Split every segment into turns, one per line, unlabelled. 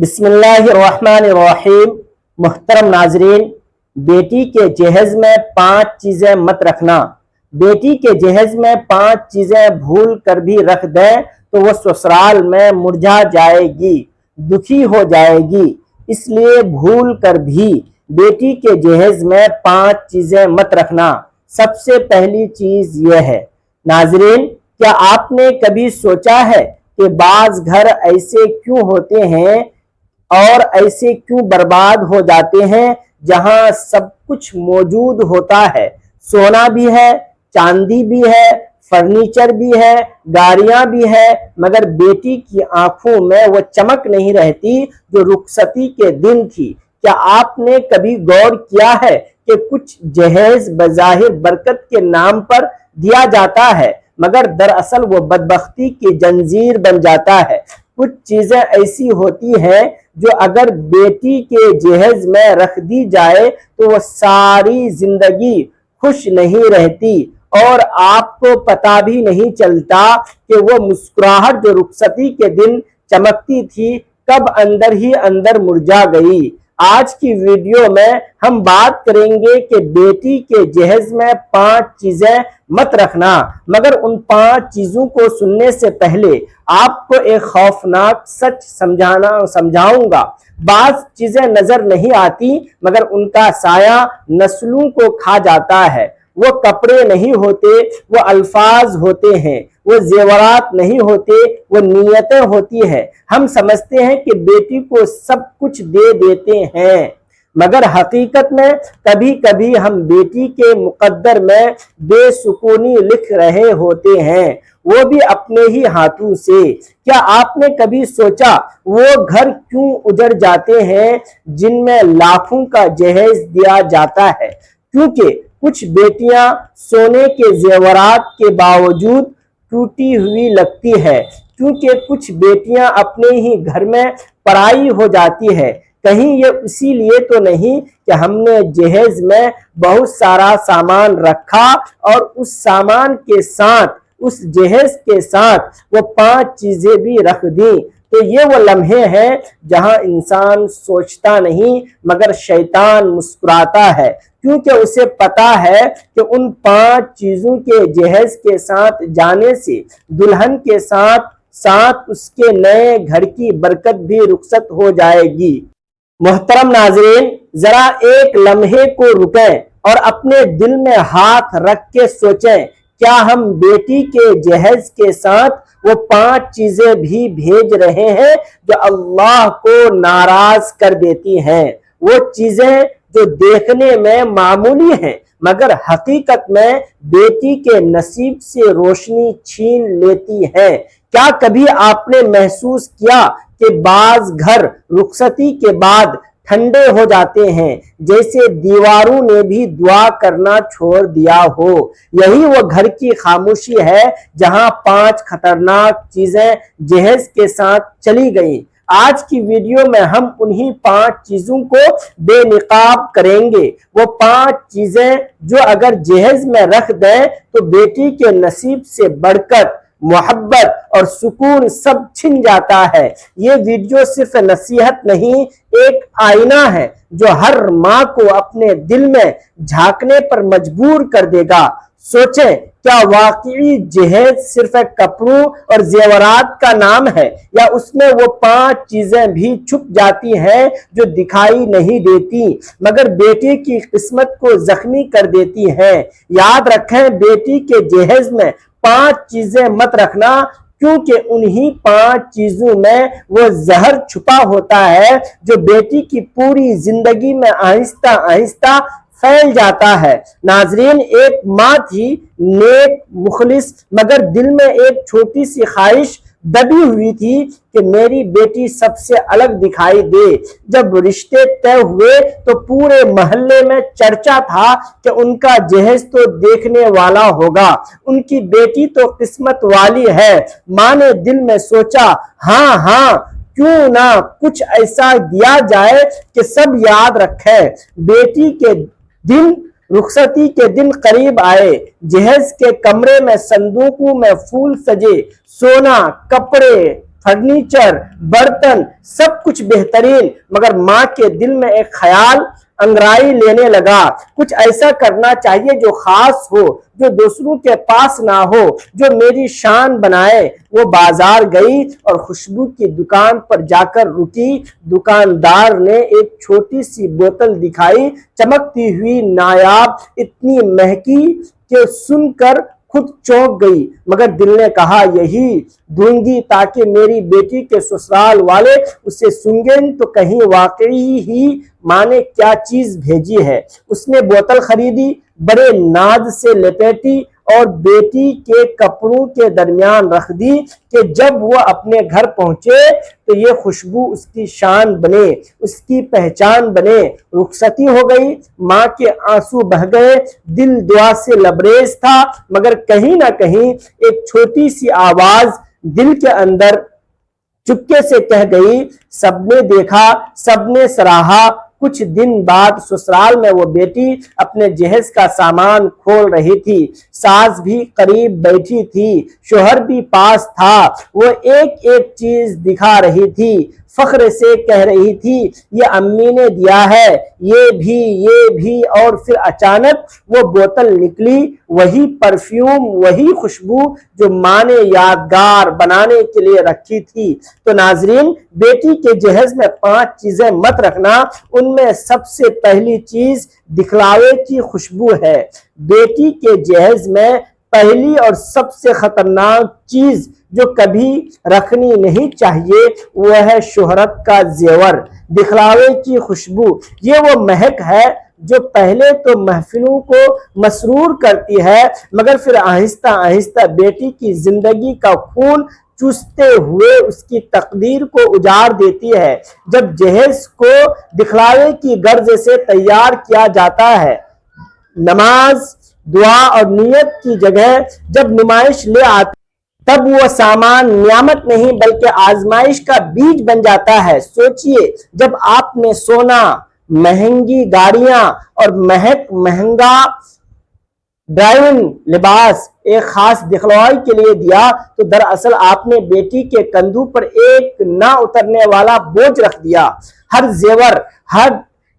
बिस्मिल्लाहिर्रहमानिर्रहीम। मुहतरम नाजरीन, बेटी के जहेज में 5 चीज़ें मत रखना। बेटी के जहेज में 5 चीज़ें भूल कर भी रख दें तो वह ससुराल में मुरझा जाएगी, दुखी हो जाएगी। इसलिए भूल कर भी बेटी के जहेज में 5 चीज़ें मत रखना। सबसे पहली चीज़ यह है, नाजरीन, क्या आपने कभी सोचा है कि बाज़ घर ऐसे क्यों होते हैं और ऐसे क्यों बर्बाद हो जाते हैं जहां सब कुछ मौजूद होता है? सोना भी है, चांदी भी है, फर्नीचर भी है, गाड़ियां भी है, मगर बेटी की आंखों में वो चमक नहीं रहती जो रुखसती के दिन थी। क्या आपने कभी गौर किया है कि कुछ जहेज बज़ाहिर बरकत के नाम पर दिया जाता है मगर दरअसल वो बदबख्ती की जंजीर बन जाता है? कुछ चीजें ऐसी होती हैं जो अगर बेटी के जहेज में रख दी जाए तो वो सारी जिंदगी खुश नहीं रहती और आपको पता भी नहीं चलता कि वो मुस्कुराहट जो रुखसती के दिन चमकती थी कब अंदर ही अंदर मुरझा गई। आज की वीडियो में हम बात करेंगे कि बेटी के जहेज में 5 चीजें मत रखना, मगर उन 5 चीजों को सुनने से पहले आपको एक खौफनाक सच समझाऊंगा। बाज़ चीजें नजर नहीं आती मगर उनका साया नस्लों को खा जाता है। वो कपड़े नहीं होते, वो अल्फाज होते हैं। वो जेवरात नहीं होते, वो नीयतें होती है। हम समझते हैं कि बेटी को सब कुछ दे देते हैं, मगर हकीकत में कभी कभी हम बेटी के मुकद्दर में बेसुकूनी लिख रहे होते हैं, वो भी अपने ही हाथों से। क्या आपने कभी सोचा वो घर क्यों उजड़ जाते हैं जिनमें लाखों का जहेज दिया जाता है? क्योंकि कुछ बेटियां सोने के जेवरात के बावजूद टूटी हुई लगती है, क्योंकि कुछ बेटियां अपने ही घर में पराई हो जाती है। कहीं ये इसीलिए तो नहीं कि हमने जहेज में बहुत सारा सामान रखा और उस सामान के साथ, उस जहेज के साथ वो 5 चीजें भी रख दी। तो ये वो लम्हे हैं जहां इंसान सोचता नहीं मगर शैतान मुस्कुराता है, क्योंकि उसे पता है कि उन 5 चीजों के जहेज के साथ जाने से दुल्हन के साथ साथ उसके नए घर की बरकत भी रुखसत हो जाएगी। मोहतरम नाजरीन, जरा एक लम्हे को रुकें और अपने दिल में हाथ रख के सोचें, क्या हम बेटी के जहेज के साथ वो 5 चीजें भी भेज रहे हैं जो अल्लाह को नाराज कर देती हैं? वो चीजें जो देखने में मामूली हैं मगर हकीकत में बेटी के नसीब से रोशनी छीन लेती हैं। क्या कभी आपने महसूस किया कि बाज़ घर रुखसती के बाद ठंडे हो जाते हैं, जैसे दीवारों ने भी दुआ करना छोड़ दिया हो? यही वो घर की खामोशी है जहां 5 खतरनाक चीजें जहेज के साथ चली गईं। आज की वीडियो में हम उन्हीं 5 चीजों को बेनिकाब करेंगे। वो 5 चीजें जो अगर जहेज में रख दें तो बेटी के नसीब से बढ़कर मोहब्बत और सुकून सब छिन जाता है। ये वीडियो सिर्फ नसीहत नहीं, एक आईना है जो हर माँ को अपने दिल में झांकने पर मजबूर कर देगा। सोचें, क्या वाकई जहेज सिर्फ कपड़ों और जेवरात का नाम है, या उसमें वो 5 चीजें भी छुप जाती हैं जो दिखाई नहीं देती मगर बेटी की किस्मत को जख्मी कर देती हैं? याद रखें, बेटी के जहेज में 5 चीजें मत रखना, क्योंकि उन्हीं 5 चीजों में वो जहर छुपा होता है जो बेटी की पूरी जिंदगी में आहिस्ता आहिस्ता फैल जाता है। नाजरीन, एक माँ थी, नेक, मुखलिस, मगर दिल में एक छोटी सी ख्वाहिश दबी हुई थी कि मेरी बेटी सबसे अलग दिखाई दे। जब रिश्ते तय हुए तो पूरे मोहल्ले में चर्चा था कि उनका जहेज तो देखने वाला होगा, उनकी बेटी तो किस्मत वाली है। माँ ने दिल में सोचा, हाँ हाँ, क्यों ना कुछ ऐसा दिया जाए कि सब याद रखें। बेटी के दिन, रुखसती के दिन करीब आए। जहेज के कमरे में संदूकों में फूल सजे, सोना, कपड़े, فرنیچر، برتن سب کچھ بہترین، مگر ماں کے دل میں ایک خیال انگرائی لینے لگا، کچھ ایسا کرنا چاہیے جو خاص ہو، جو دوسروں کے پاس نہ ہو، جو میری شان بنائے۔ وہ بازار گئی اور خوشبو کی دکان پر جا کر رکی۔ دکاندار نے ایک چھوٹی سی بوتل دکھائی، چمکتی ہوئی، نایاب، اتنی مہکی کہ سن کر خود چونک گئی، مگر دل نے کہا یہی دوں گی تاکہ میری بیٹی کے سسرال والے اسے سنگیں تو کہیں واقعی ہی ماں نے کیا چیز بھیجی ہے۔ اس نے بوتل خریدی، بڑے ناز سے لپیٹی اور بیٹی کے کپڑوں کے درمیان رکھ دی کہ جب وہ اپنے گھر پہنچے تو یہ خوشبو اس کی شان بنے، اس کی پہچان بنے۔ رخصتی ہو گئی، ماں کے آنسو بہہ گئے، دل دعا سے لبریز تھا، مگر کہیں نہ کہیں ایک چھوٹی سی آواز دل کے اندر چپکے سے کہہ گئی، سب نے دیکھا، سب نے سراہا۔ کچھ دن بعد سسرال میں وہ بیٹی اپنے جہیز کا سامان کھول رہی تھی، ساس بھی قریب بیٹھی تھی، شوہر بھی پاس تھا۔ وہ ایک ایک چیز دکھا رہی تھی، فخر سے کہہ رہی تھی یہ امی نے دیا ہے، یہ بھی، اور پھر اچانک وہ بوتل نکلی، وہی پرفیوم، وہی خوشبو جو ماں نے یادگار بنانے کے لیے رکھی تھی۔ تو ناظرین، بیٹی کے جہیز میں 5 چیزیں مت رکھنا، ان میں سب سے پہلی چیز دکھلاوے کی خوشبو ہے۔ بیٹی کے جہیز میں پہلی اور سب سے خطرناک چیز جو کبھی رکھنی نہیں چاہیے وہ ہے شہرت کا زیور، دکھلاوے کی خوشبو۔ یہ وہ مہک ہے جو پہلے تو محفلوں کو مسرور کرتی ہے، مگر پھر آہستہ آہستہ بیٹی کی زندگی کا خون چوستے ہوئے اس کی تقدیر کو اجاڑ دیتی ہے۔ جب جہیز کو دکھلاوے کی غرض سے تیار کیا جاتا ہے، نماز، دعا اور نیت کی جگہ جب نمائش لے آتی، تب وہ سامان نعمت نہیں بلکہ آزمائش کا بیج بن جاتا ہے۔ سوچئے، جب آپ نے سونا، مہنگی گاڑیاں اور مہنگا ڈرائیونگ لباس ایک خاص دکھلاوے کے لیے دیا تو دراصل آپ نے بیٹی کے کندھوں پر ایک نہ اترنے والا بوجھ رکھ دیا۔ ہر زیور، ہر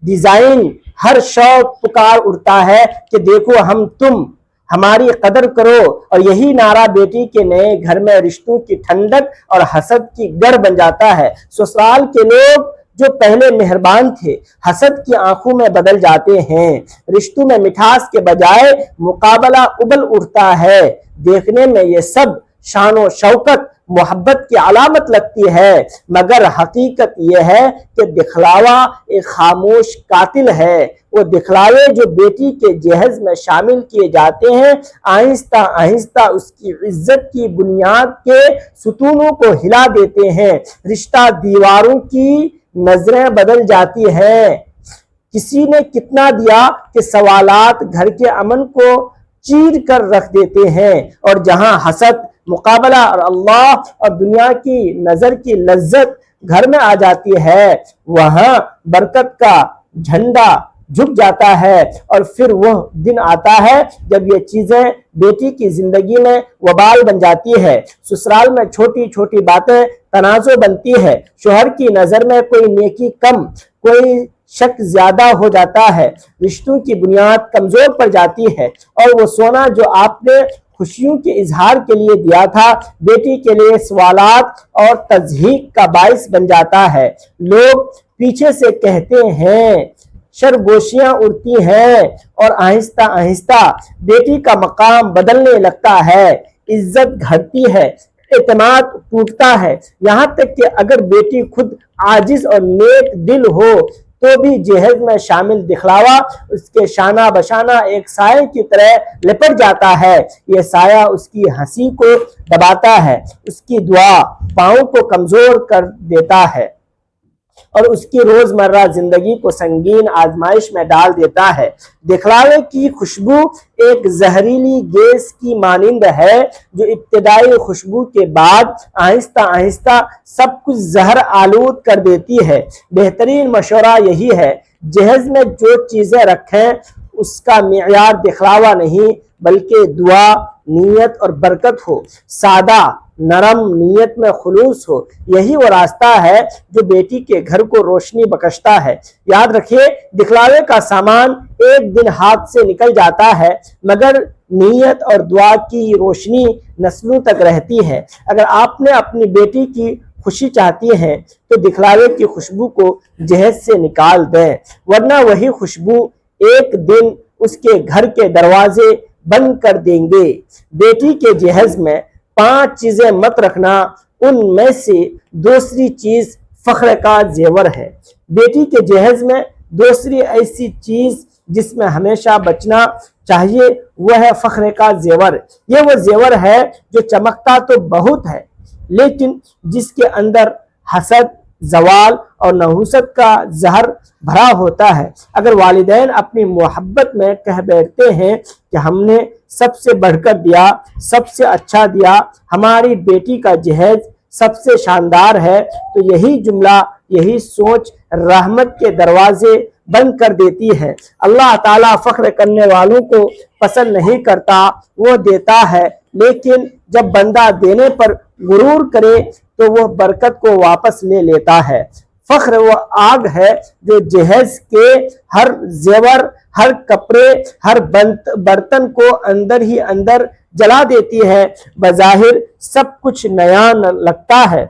ڈیزائن، ہر شوق پکار اٹھتا ہے کہ دیکھو ہم تم، ہماری قدر کرو، اور یہی نعرہ بیٹی کے نئے گھر میں رشتوں کی ٹھنڈک اور حسد کی گڑھ بن جاتا ہے۔ سسرال کے لوگ جو پہلے مہربان تھے، حسد کی آنکھوں میں بدل جاتے ہیں۔ رشتوں میں مٹھاس کے بجائے مقابلہ ابل اٹھتا ہے۔ دیکھنے میں یہ سب شان و شوکت، محبت کی علامت لگتی ہے، مگر حقیقت یہ ہے کہ دکھلاوا ایک خاموش قاتل ہے۔ وہ دکھلاوے جو بیٹی کے جہیز میں شامل کیے جاتے ہیں، آہستہ آہستہ اس کی عزت کی بنیاد کے ستونوں کو ہلا دیتے ہیں۔ رشتہ دیواروں کی نظریں بدل جاتی ہیں۔ کسی نے کتنا دیا کہ سوالات گھر کے امن کو چیر کر رکھ دیتے ہیں، اور جہاں حسد، مقابلہ اور اللہ اور دنیا کی نظر کی لذت گھر میں آ جاتی ہے، وہاں برکت کا جھنڈا جھک جاتا ہے۔ اور پھر وہ دن آتا ہے جب یہ چیزیں بیٹی کی زندگی میں وبال بن جاتی ہے۔ سسرال میں چھوٹی چھوٹی باتیں تنازع بنتی ہے، شوہر کی نظر میں کوئی نیکی کم، کوئی شک زیادہ ہو جاتا ہے، رشتوں کی بنیاد کمزور پڑ جاتی ہے، اور وہ سونا جو آپ نے خوشیوں کے اظہار کے لیے دیا تھا، بیٹی کے لیے سوالات اور تضحیک کا باعث بن جاتا ہے۔ لوگ پیچھے سے کہتے ہیں، شرگوشیاں اڑتی ہیں، اور آہستہ آہستہ بیٹی کا مقام بدلنے لگتا ہے، عزت گھٹتی ہے، اعتماد ٹوٹتا ہے، یہاں تک کہ اگر بیٹی خود عاجز اور نیک دل ہو تو بھی جہیز میں شامل دکھلاوا اس کے شانہ بشانہ ایک سائے کی طرح لپٹ جاتا ہے۔ یہ سایہ اس کی ہنسی کو دباتا ہے، اس کی دعا پاؤں کو کمزور کر دیتا ہے، اور اس کی روزمرہ زندگی کو سنگین آزمائش میں ڈال دیتا ہے۔ دکھلاوے کی خوشبو ایک زہریلی گیس کی مانند ہے جو ابتدائی خوشبو کے بعد آہستہ آہستہ سب کچھ زہر آلود کر دیتی ہے۔ بہترین مشورہ یہی ہے، جہیز میں جو چیزیں رکھیں اس کا معیار دکھلاوا نہیں بلکہ دعا، نیت اور برکت ہو۔ سادہ، नरम, नीयत में खुलूस हो, यही वो रास्ता है जो बेटी के घर को रोशनी बख्शता है। याद रखिए, दिखलावे का सामान एक दिन हाथ से निकल जाता है, मगर नीयत और दुआ की रोशनी नस्लों तक रहती है। अगर आपने अपनी बेटी की खुशी चाहती है तो दिखलावे की खुशबू को जहेज से निकाल दें, वरना वही खुशबू एक दिन उसके घर के दरवाजे बंद कर देंगे। बेटी के जहेज में 5 चीजें मत रखना, उनमें से दूसरी चीज फख्र का जेवर है। बेटी के जहेज में दूसरी ऐसी चीज जिसमें हमेशा बचना चाहिए वह है फख्र का जेवर। यह वो जेवर है जो चमकता तो बहुत है, लेकिन जिसके अंदर हसद, जवाल और नहुसत का जहर भरा होता है। अगर वालिदैन अपनी मोहब्बत में कह बैठते हैं कि हमने सबसे बढ़कर दिया, सबसे अच्छा दिया, हमारी बेटी का जहेज सबसे शानदार है, तो यही जुमला, यही सोच रहमत के दरवाजे बंद कर देती है। अल्लाह ताला फख्र करने वालों को पसंद नहीं करता, वो देता है, लेकिन जब बंदा देने पर गुरूर करे तो वह बरकत को वापस ले लेता है। फख्र वो आग है जो जहेज के हर जेवर, हर कपड़े, हर बर्तन को अंदर ही अंदर जला देती है। बज़ाहिर सब कुछ नया लगता है,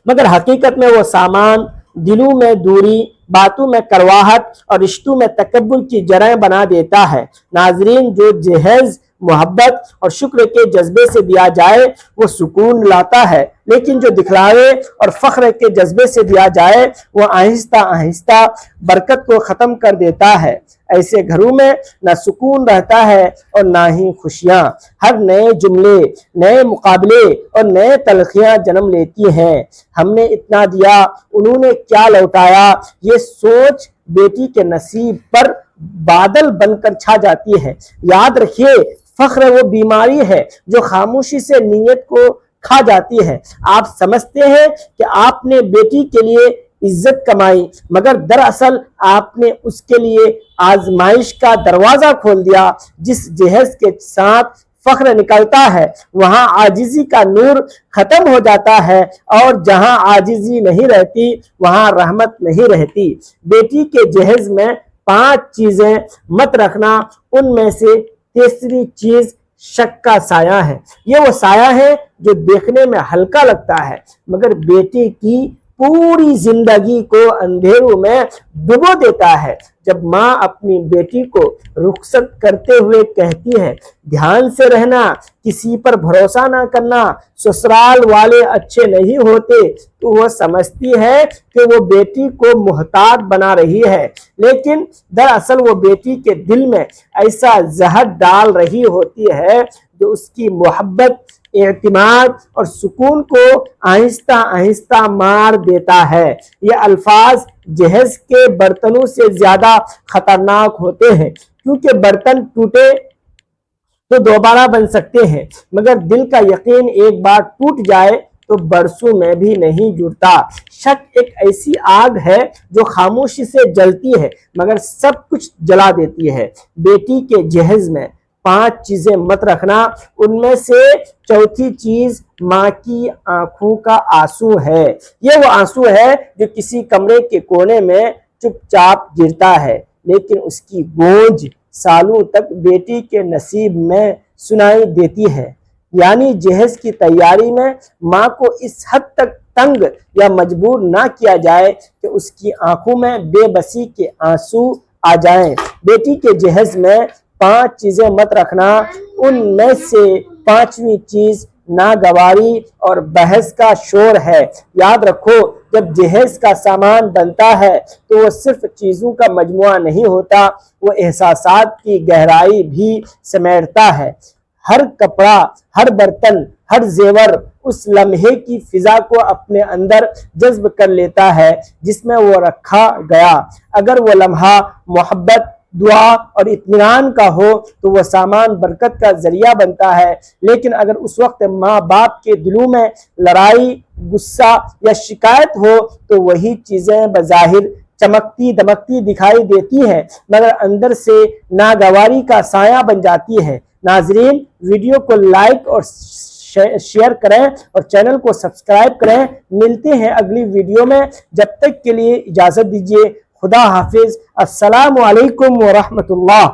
मगर हकीकत में वो सामान दिलों में दूरी, बातों में करवाहट और रिश्तों में तकब्बुर की जड़ें बना देता है। नाजरीन, जो जहेज मोहब्बत और शुक्र के जज्बे से दिया जाए वो सुकून लाता है, लेकिन जो दिखलावे और फख्र के जज्बे से दिया जाए वो आहिस्ता आहिस्ता बरकत को ख़त्म कर देता है। ऐसे घरों में ना सुकून रहता है और ना ही खुशियाँ। हर नए जुमले, नए मुकाबले और नए तलखियाँ जन्म लेती हैं। हमने इतना दिया, उन्होंने क्या लौटाया, ये सोच बेटी के नसीब पर बादल बनकर छा जाती है। याद रखिए, फख्र वो बीमारी है जो खामोशी से नीयत को खा जाती है। आप समझते हैं कि आपने बेटी के लिए इज्जत कमाई, मगर दरअसल आपने उसके लिए आजमाइश का दरवाजा खोल दिया। जिस जहेज के साथ फख्र निकलता है वहां आजिजी का नूर खत्म हो जाता है, और जहां आजिजी नहीं रहती वहां रहमत नहीं रहती। बेटी के जहेज में 5 चीजें मत रखना, उनमें से तीसरी चीज शक का साया है। ये वो साया है जो देखने में हल्का लगता है, मगर बेटी की पूरी जिंदगी को अंधेरों में डुबो देता है। जब माँ अपनी बेटी को रुखसत करते हुए कहती है, ध्यान से रहना, किसी पर भरोसा ना करना, ससुराल वाले अच्छे नहीं होते, तो वह समझती है कि वो बेटी को मुहताज बना रही है, लेकिन दरअसल वो बेटी के दिल में ऐसा जहर डाल रही होती है जो उसकी मोहब्बत, एतमाद और सुकून को आहिस्ता आहिस्ता मार देता है। ये अल्फाज जहेज के बर्तनों से ज्यादा खतरनाक होते हैं, क्योंकि बर्तन टूटे तो दोबारा बन सकते हैं, मगर दिल का यकीन एक बार टूट जाए तो बरसों में भी नहीं जुड़ता। शक एक ऐसी आग है जो खामोशी से जलती है मगर सब कुछ जला देती है। बेटी के जहेज में 5 चीजें मत रखना, उनमें से चौथी चीज माँ की आंखों का आंसू है। ये वो आंसू है जो किसी कमरे के कोने में चुपचाप गिरता है, लेकिन उसकी गूंज सालों तक बेटी के नसीब में सुनाई देती है। यानी जहेज की तैयारी में माँ को इस हद तक तंग या मजबूर ना किया जाए कि उसकी आंखों में बेबसी के आंसू आ जाएं। बेटी के जहेज में 5 चीजें मत रखना, उनमें से 5वीं चीज नागवारी और बहस का शोर है। याद रखो, जब जहेज का सामान बनता है तो वो सिर्फ चीजों का मजमुआ नहीं होता, वो एहसासात की गहराई भी समेटता है। हर कपड़ा, हर बर्तन, हर जेवर उस लम्हे की फिजा को अपने अंदर जज्ब कर लेता है जिसमें वो रखा गया। अगर वो लम्हा मोहब्बत, दुआ और इत्मीनान का हो तो वह सामान बरकत का जरिया बनता है, लेकिन अगर उस वक्त माँ बाप के दिलों में लड़ाई, गुस्सा या शिकायत हो तो वही चीजें बज़ाहिर चमकती दमकती दिखाई देती है मगर अंदर से नागवारी का साया बन जाती है। नाजरीन, वीडियो को लाइक और شیئر کریں اور چینل کو سبسکرائب کریں۔ ملتے ہیں اگلی ویڈیو میں، جب تک کے لیے اجازت دیجیے، خدا حافظ، السلام علیکم ورحمۃ اللہ۔